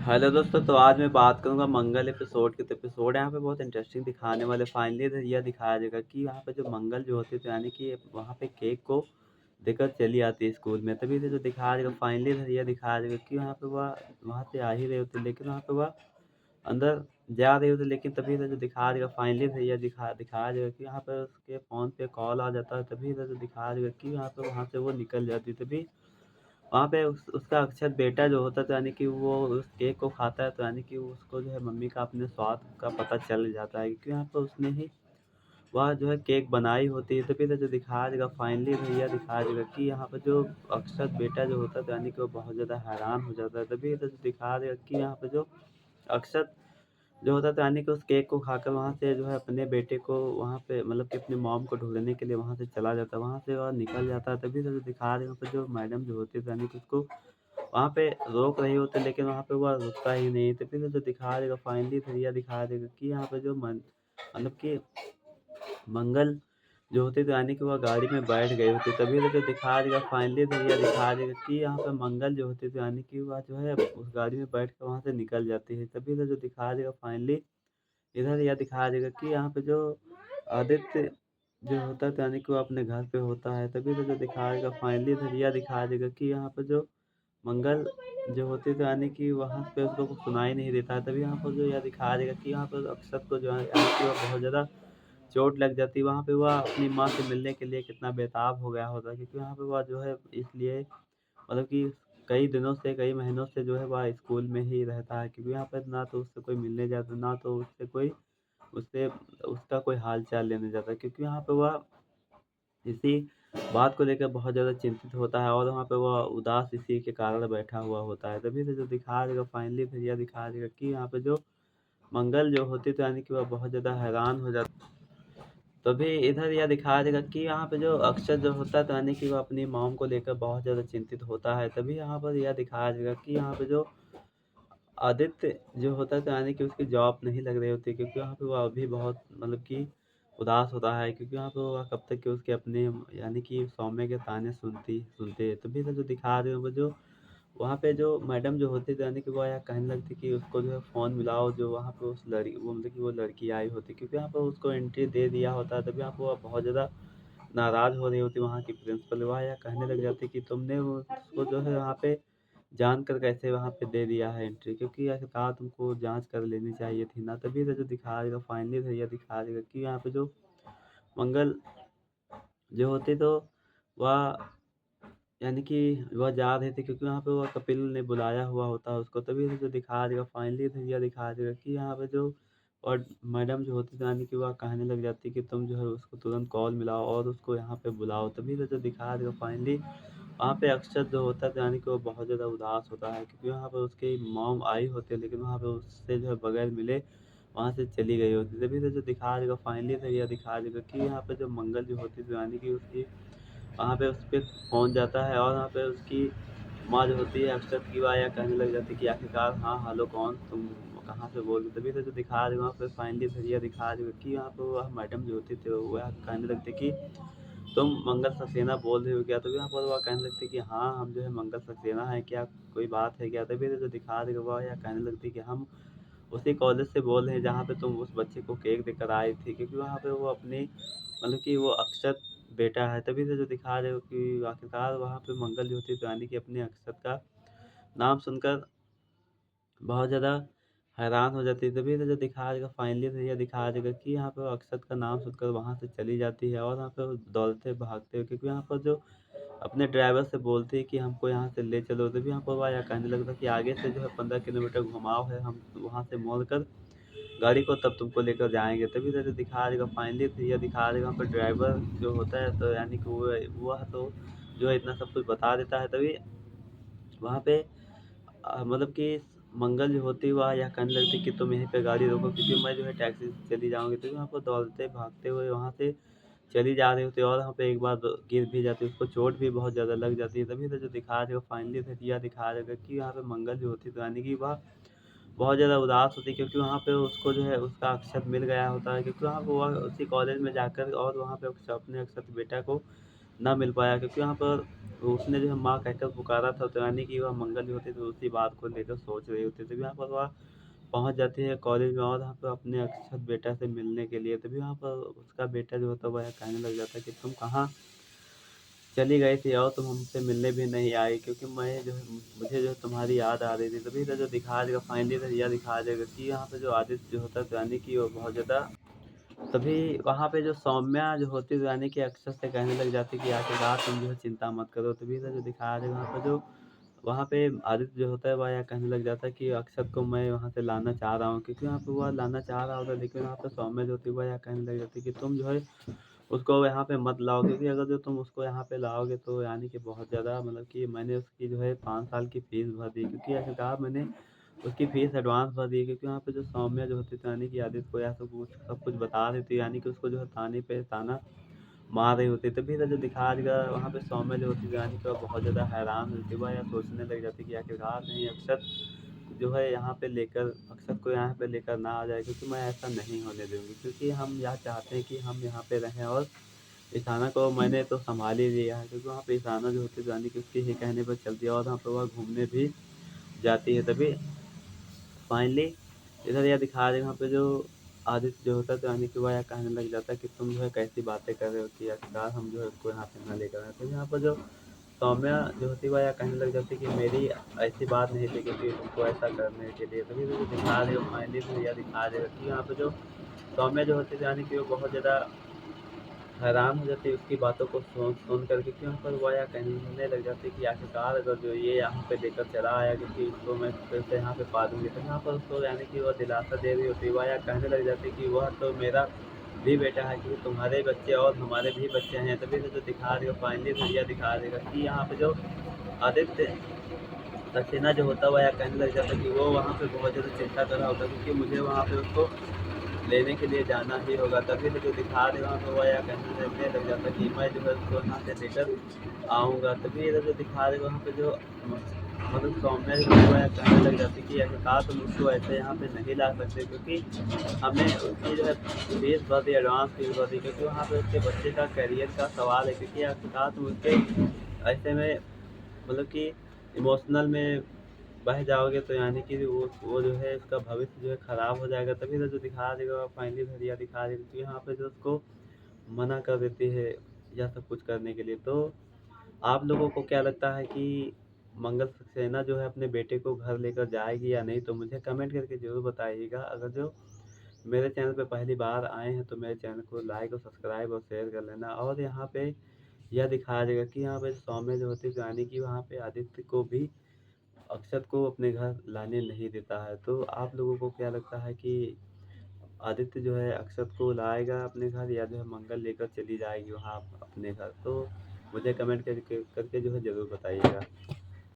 Hello दोस्तों, तो आज मैं बात करूँगा मंगल एपिसोड की। तो एपिसोड यहाँ पे बहुत इंटरेस्टिंग दिखाने वाले। फाइनली तो यह दिखाया जाएगा कि यहाँ पे जो मंगल जो होती है, तो यानी कि वहाँ पे केक को देकर चली आती है स्कूल में। तभी तो जो दिखाया जाएगा फाइनली तो यह दिखाया जाएगा कि वहाँ पे वह वहाँ से आ ही रहे होते, लेकिन वहाँ पे वह अंदर जा रहे होते। लेकिन तभी तो जो दिखाया जाएगा फाइनली तो यह दिखाया जाएगा कि यहाँ पे उसके फ़ोन पे कॉल आ जाता है। तभी तो जो दिखाया जाएगा कि यहाँ पे वहाँ से वो निकल जाती है। तभी वहाँ पे उसका अक्षत बेटा जो होता है, तो यानी कि वो उस केक को खाता है। तो यानी कि उसको जो है मम्मी का अपने स्वाद का पता चल जाता है, क्योंकि यहाँ पे उसने ही वह जो है केक बनाई होती है। तभी तो जो दिखाया जाएगा फाइनली भैया दिखाया जाएगा कि यहाँ पे जो अक्षत बेटा जो होता है, तो यानी कि वो बहुत ज़्यादा हैरान हो जाता है। तभी तो जो दिखाया जाएगा कि यहाँ पे जो अक्षत जो होता है, तो यानी कि उस केक को खाकर वहाँ से जो है अपने बेटे को वहाँ पे मतलब कि अपनी मॉम को ढूँढने के लिए वहाँ से चला जाता है। वहाँ से वह निकल जाता है। तभी तो जो दिखा रहे हैं वहाँ पे जो मैडम जो होती है, तो यानी कि उसको वहाँ पे रोक रही होती है, लेकिन वहाँ पे वह रुकता ही नहीं। तो फिर जो दिखा देगा फाइनली फिर यह दिखा देगा कि यहाँ पे जो मतलब कि मंगल जो होती है, तो यानी कि वह गाड़ी में बैठ गई होती है। तभी तो जो दिखा देगा फाइनली फिर यह दिखा देगा कि यहाँ पे मंगल जो होती है, तो यानी कि वह जो है उस गाड़ी में बैठ कर वहाँ से निकल जाती है। तभी तो जो दिखा देगा फाइनली इधर यह दिखाया जाएगा कि यहाँ पे जो आदित्य जो होता है, तो यानी कि वो अपने घर पे होता है। तभी तो जो दिखाएगा फाइनली इधर यह दिखाया जाएगा कि यहाँ पे जो मंगल जो होती है, तो यानी कि वहाँ पे उसको कुछ सुनाई नहीं देता है। तभी यहाँ पर जो यह दिखाया जाएगा कि यहाँ पर अक्षत को जो है यानी कि वह बहुत ज़्यादा चोट लग जाती है। वहाँ पे वह अपनी माँ से मिलने के लिए कितना बेताब हो गया होता है, क्योंकि वहाँ पे वह जो है इसलिए मतलब कि कई दिनों से कई महीनों से जो है वह स्कूल में ही रहता है, क्योंकि यहाँ पर ना तो उससे कोई मिलने जाता, ना तो उससे उसका कोई हाल चाल लेने जाता है, क्योंकि यहाँ पे वह इसी बात को लेकर बहुत ज़्यादा चिंतित होता है और वहाँ पे वह उदास इसी के कारण बैठा हुआ होता है। तभी तो जो दिखा देगा फाइनली फिर यह दिखा देगा कि यहाँ पे जो मंगल जो होती है, तो यानी कि वह बहुत ज़्यादा हैरान हो जाता। तभी इधर यह दिखाया जाएगा कि यहाँ पे जो अक्षर जो होता है, तो यानी कि वह अपनी मॉम को लेकर बहुत ज़्यादा चिंतित होता है। तभी यहाँ पर यह दिखाया जाएगा कि यहाँ पे जो आदित्य जो होता है, तो यानी कि उसकी जॉब नहीं लग रही होती, क्योंकि वहाँ पे वो अभी बहुत मतलब कि उदास होता है, क्योंकि वहाँ पे वो कब तक के उसके अपने यानी कि सौम्य के ताने सुनते हैं। तभी तो जो दिखा रहे हैं वो जो वहाँ पे जो मैडम जो होती थी, यानी कि वो यह कहने लगती कि उसको जो है फ़ोन मिलाओ, जो वहाँ पे उस लड़की वो मतलब कि वो लड़की आई होती, क्योंकि यहाँ पे उसको एंट्री दे दिया होता है। तभी यहाँ पे वो बहुत ज़्यादा नाराज़ हो रही होती वहाँ की प्रिंसिपल। वह यह कहने लग जाती कि तुमने उसको जो है वहाँ पे जानकर कैसे वहाँ पे दे दिया है एंट्री, क्योंकि आखिरकार तुमको जाँच कर लेनी चाहिए थी ना। तभी तो जो दिखा देगा फाइनली तो ये दिखा देगा कि यहाँ पे जो मंगल जो होती, तो वह यानी कि वह जा रहे थे, क्योंकि वहाँ पे वो कपिल ने बुलाया हुआ होता है उसको। तभी तो दिखा देगा फाइनली तो यह दिखा देगा कि यहाँ पे जो और मैडम जो होती थी, यानी कि वह कहने लग जाती कि तुम जो है उसको तुरंत कॉल मिलाओ और उसको यहाँ पे बुलाओ। तभी तो जो दिखा देगा फाइनली वहाँ पे अक्षर जो होता है, तो यानी कि वो बहुत ज़्यादा उदास होता है, क्योंकि वहाँ पे उसकी मॉम आई होती है, लेकिन वहाँ पे उससे जो है बगैर मिले वहाँ से चली गई होती है। तभी तो जो दिखा देगा फाइनली तो यह दिखा देगा कि यहाँ पे जो मंगल जो होती है, तो यानी कि उसकी वहाँ पे उस पे पहुँच जाता है और वहाँ पे उसकी माँ जो होती है अक्षत की वाह या कहने लग जाती है कि आखिरकार हाँ हेलो कौन तुम कहाँ से बोल रहे हो। तभी तो जो दिखा रहे वहाँ पे फाइनली फिर यह दिखा रहे कि वहाँ पे वह मैडम जो होती थी वह कहने लगती कि तुम मंगल सक्सेना बोल रहे हो क्या। तभी वहाँ पर वह कहने लगती कि हाँ हम जो है मंगल सक्सेना है, क्या कोई बात है क्या। तभी तो जो दिखा रहे वह यह कहने लगती कि हम उसी कॉलेज से बोल रहे हैं जहाँ पे तुम उस बच्चे को केक देकर आई थी, क्योंकि वहाँ पे वो अपनी मतलब कि वो अक्षत बेटा है। तभी से जो दिखा रहे हो कि आखिरकार वहाँ पे मंगल जो होती है, तो यानी कि अपने अक्षत का नाम सुनकर बहुत ज़्यादा हैरान हो जाती है। तभी तो जो दिखा देगा फाइनली तो ये दिखा देगा कि यहाँ पे वो अक्षत का नाम सुनकर वहाँ से चली जाती है और वहाँ पे वो दौड़ते भागते हुए, क्योंकि यहाँ पर जो अपने ड्राइवर से बोलती है कि हमको यहाँ से ले चलो। तभी यहाँ पर वह यह कहने लगता है कि आगे से जो है 15 किलोमीटर घुमाव है, हम वहाँ से मोड़ कर गाड़ी को तब तुमको लेकर जाएँगे। तभी तो जो दिखा देगा फाइनली तो ये दिखा देगा वहाँ पे ड्राइवर जो होता है, तो यानी कि वह तो जो है इतना सब कुछ बता देता है। तभी वहाँ पे मतलब कि मंगल जो होती है वह यह कहने लगती है कि तुम यहीं पे गाड़ी रोको, क्योंकि मैं जो है टैक्सी से चली जाऊँगी। तो वहाँ पर दौड़ते भागते हुए वहाँ से चली जा रही होती है और वहाँ पे एक बार गिर भी जाती है, उसको चोट भी बहुत ज़्यादा लग जाती है। तभी तो जो दिखा देगा फाइनली फिर यह दिखा देगा कि यहाँ पे मंगल जो होती है, तो यानी कि वह बहुत ज़्यादा उदास होती है, क्योंकि वहाँ पे उसको जो है उसका अक्षत मिल गया होता है, क्योंकि वहाँ पे वह उसी कॉलेज में जाकर और वहाँ पे अपने अक्षत बेटा को ना मिल पाया, क्योंकि वहाँ पर तो उसने जो है माँ कहकर पुकारा था, तो यानी कि वह मंगल जो होती है तो उसी बात को लेकर सोच रही होती है। तभी वहाँ पर वह पहुँच जाती है कॉलेज में और वहाँ पे अपने अक्षत बेटा से मिलने के लिए। तभी वहाँ पर उसका बेटा जो होता है वह कहने लग जाता है कि तुम कहाँ चली गई थी और तुम हमसे मिलने भी नहीं आई, क्योंकि मैं जो है मुझे जो है तुम्हारी याद आ रही थी। तभी तो जो दिखाया जाएगा फाइनली तो यह दिखाया जाएगा कि यहाँ पे जो आदित्य जो होता है तो यानी कि वो बहुत ज़्यादा, तभी वहाँ पे जो सौम्या जो होती है तो यानी कि अक्षत से कहने लग जाती है कि आखिरकार तुम जो है चिंता मत करो। तभी तो जो दिखाया जाएगा वहाँ पे आदित्य जो होता है वह यह कहने लग जाता है कि अक्षत को मैं वहाँ से लाना चाह रहा हूँ, क्योंकि वहाँ पे वह लाना चाह रहा होता है, लेकिन वहाँ पे सौम्या जो होती है वह यह कहने लग जाती है कि तुम जो है उसको यहाँ पे मत लाओ, क्योंकि अगर जो तुम उसको यहाँ पे लाओगे तो यानी कि बहुत ज़्यादा, मतलब कि मैंने उसकी जो है 5 साल की फ़ीस भर दी, क्योंकि आखिरकार मैंने उसकी फ़ीस एडवांस भर दी है। क्योंकि वहाँ पे जो सौम्या जो होती थी यानी कि आदित्य को यह सब कुछ बता रही थी, यानी कि उसको जो है ताने पे ताना मार रही होती है। तभी तो जो दिखाया गया वहाँ पे सौम्या जो होती है यानी कि वह बहुत ज़्यादा हैरान होती है, वह यह सोचने लग जाती है कि आखिरकार कहीं अक्षत जो है यहाँ पे लेकर अक्षत को यहाँ पे लेकर ना आ जाए, क्योंकि मैं ऐसा नहीं होने दूँगी, क्योंकि हम यह चाहते हैं कि हम यहाँ पे रहें। और ईशाना को मैंने तो सँभाल ही लिया है, क्योंकि वहाँ पे ईशाना जो होती है यानी कि उसके ही कहने पर चलती है और वहाँ पे वह घूमने भी जाती है। तभी फाइनली इधर यह दिखाया जाएगा वहाँ पे जो आदित्य जो होता है तो यानी कि वह यह कहने लग जाता है कि तुम जो है कैसी बातें कर रहे हो कि आखिरकार हम जो है उसको यहाँ पे ना लेकर आए। तो यहाँ पर जो सौम्या जो होती है वह यह कहने लग जाती है कि मेरी ऐसी बात नहीं थी क्योंकि तुमको ऐसा करने के लिए। तभी तो जो दिखा देगा फाइनली तो यह दिखाया जाएगा कि यहाँ पे जो सौम्या जो होती है यानी कि वो बहुत ज़्यादा हैरान हो जाती है उसकी बातों को सुन कर के, क्यों पर वो या कहने लग जाती है कि आखिरकार अगर जो ये यहाँ पे लेकर चला आया क्योंकि इसको मैं फिर से यहाँ पे पालूंगी, तो यहाँ पर उसको यानी कि वह दिलासा दे रही होती है। वह या कहने लग जाती है कि वह तो मेरा भी बेटा है, क्योंकि तुम्हारे बच्चे और हमारे भी बच्चे हैं। तभी से जो दिखा रही हो फाइनली तो यह दिखा देगा कि यहाँ पे जो आदित्य सक्सेना जो होता है वह या कहने लग जाता है कि वो वहाँ पे बहुत ज़्यादा चिंता कर रहा होता है, क्योंकि मुझे वहाँ पे उसको लेने के लिए जाना ही होगा। तभी तो जो दिखा रहे वहाँ पे वो या कहने लगने लग जाता है कि मैं जो है उसको यहाँ से लेकर आऊँगा। तभी इधर जो दिखा रहे वहाँ पे जो मतलब सौम्या जो है वो या कहने लग जाती है कि आखिरकार तुम उसको ऐसे यहाँ पे नहीं ला सकते, क्योंकि हमने उसकी जो है फीस भर दी, एडवांस फीस भर दी, क्योंकि वहाँ पे उसके बच्चे का करियर का सवाल है। क्योंकि आखिरकार तुम उसके ऐसे में मतलब कि इमोशनल में बह जाओगे तो यानी कि वो जो है उसका भविष्य जो है खराब हो जाएगा। तभी तो जो दिखा देगा फाइनली धरिया दिखा देगी तो यहाँ पे जो उसको मना कर देती है यह सब कुछ करने के लिए। तो आप लोगों को क्या लगता है कि मंगल सक्सेना जो है अपने बेटे को घर लेकर जाएगी या नहीं? तो मुझे कमेंट करके ज़रूर बताइएगा। अगर जो मेरे चैनल पे पहली बार आए हैं तो मेरे चैनल को लाइक और सब्सक्राइब और शेयर कर लेना। और यहाँ पे यह दिखाया जाएगा कि यहाँ पे सौम्य जो होती है यानी कि वहाँ पे आदित्य को भी अक्षत को अपने घर लाने नहीं देता है। तो आप लोगों को क्या लगता है कि आदित्य जो है अक्षत को लाएगा अपने घर या जो है मंगल लेकर चली जाएगी वहाँ अपने घर? तो मुझे कमेंट करके जो है ज़रूर बताइएगा।